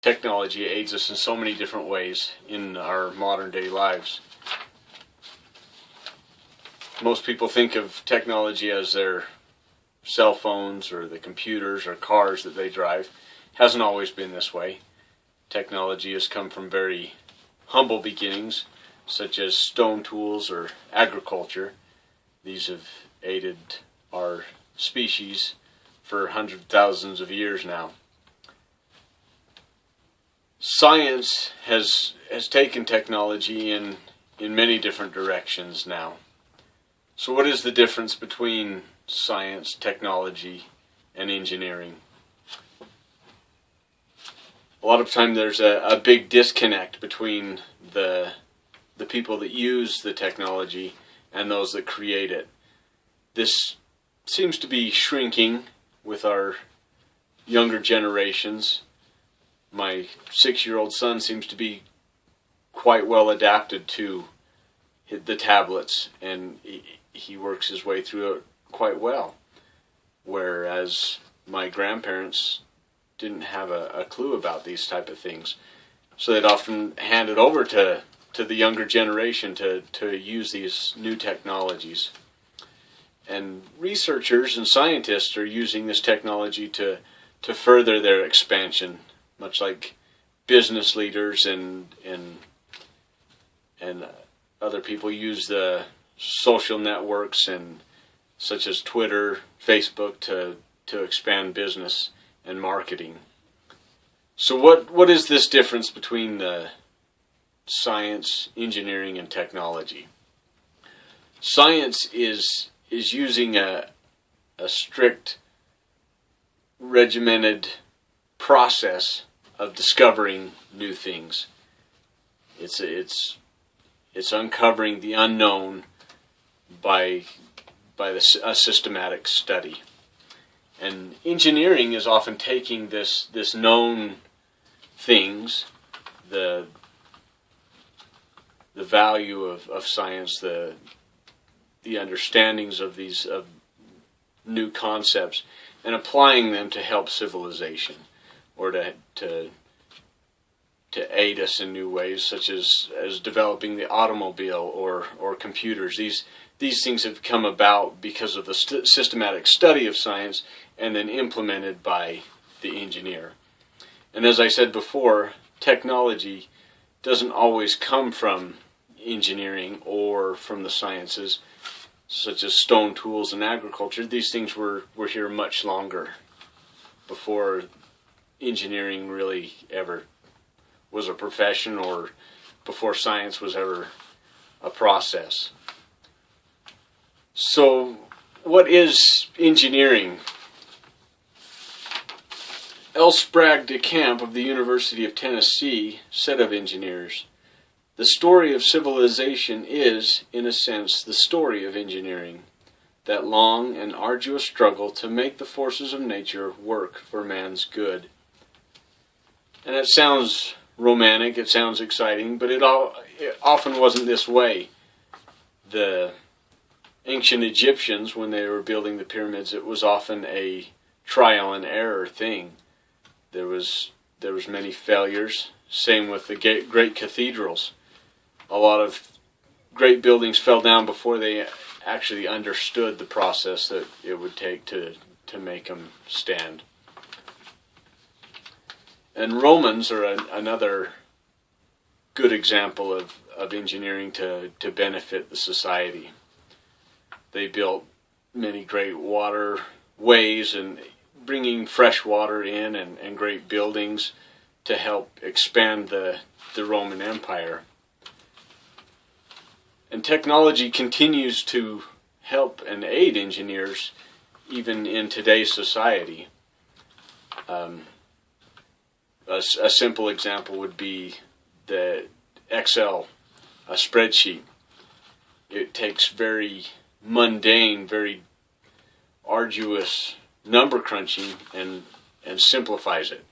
Technology aids us in so many different ways in our modern day lives. Most people think of technology as their cell phones or the computers or cars that they drive. It hasn't always been this way. Technology has come from very humble beginnings, such as stone tools or agriculture. These have aided our species for hundreds of thousands of years now. Science has taken technology in many different directions now. So what is the difference between science, technology, and engineering? A lot of time there's a big disconnect between the people that use the technology and those that create it. This seems to be shrinking with our younger generations. My 6-year-old son seems to be quite well adapted to the tablets, and he works his way through it quite well. Whereas my grandparents didn't have a clue about these type of things. So they'd often hand it over to the younger generation to use these new technologies. And researchers and scientists are using this technology to further their expansion, much like business leaders and other people use the social networks and such as Twitter, Facebook to expand business and marketing. So what is this difference between the science, engineering, and technology? Science is using a strict, regimented process of discovering new things. It's uncovering the unknown by a systematic study. And engineering is often taking this known things, the value of science, the understandings of these new concepts, and applying them to help civilization, or to aid us in new ways, such as developing the automobile or computers. These things have come about because of the systematic study of science and then implemented by the engineer. And as I said before, technology doesn't always come from engineering or from the sciences, such as stone tools and agriculture. These things were here much longer before engineering really ever was a profession, or before science was ever a process. So what is engineering? L. Sprague de Camp of the University of Tennessee said of engineers, "The story of civilization is, in a sense, the story of engineering, that long and arduous struggle to make the forces of nature work for man's good." And it sounds romantic, it sounds exciting, but it often wasn't this way. The ancient Egyptians, when they were building the pyramids, it was often a trial and error thing. There was many failures. Same with the great cathedrals. A lot of great buildings fell down before they actually understood the process that it would take to make them stand. And Romans are another good example of engineering to benefit the society. They built many great waterways and bringing fresh water in, and great buildings to help expand the Roman Empire. And technology continues to help and aid engineers even in today's society. A simple example would be the Excel, a spreadsheet. It takes very mundane, very arduous number crunching and simplifies it.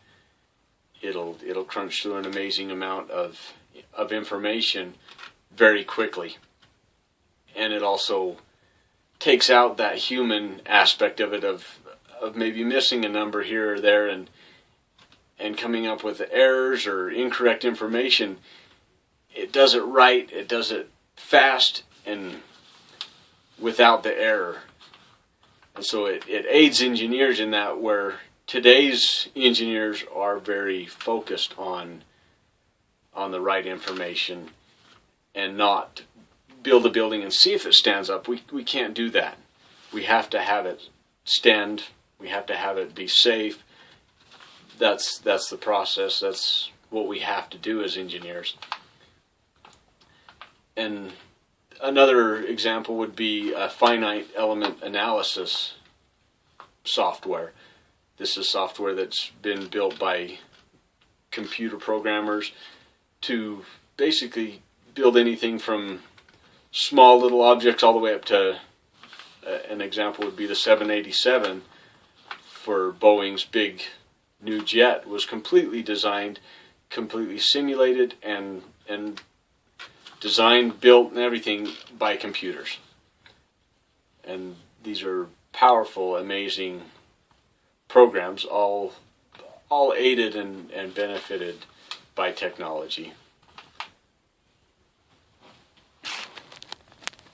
It'll crunch through an amazing amount of information very quickly. And it also takes out that human aspect of it, of maybe missing a number here or there, and and coming up with errors or incorrect information, it does it right, it does it fast, and without the error. And so it aids engineers in that, where today's engineers are very focused on the right information and not build a building and see if it stands up. We can't do that. We have to have it stand. We have to have it be safe. That's the process. That's what we have to do as engineers. And another example would be a finite element analysis software. This is software that's been built by computer programmers to basically build anything from small little objects all the way up to, an example would be the 787 for Boeing's big new jet, was completely designed, completely simulated, and designed, built, and everything by computers. And these are powerful, amazing programs, all aided and benefited by technology.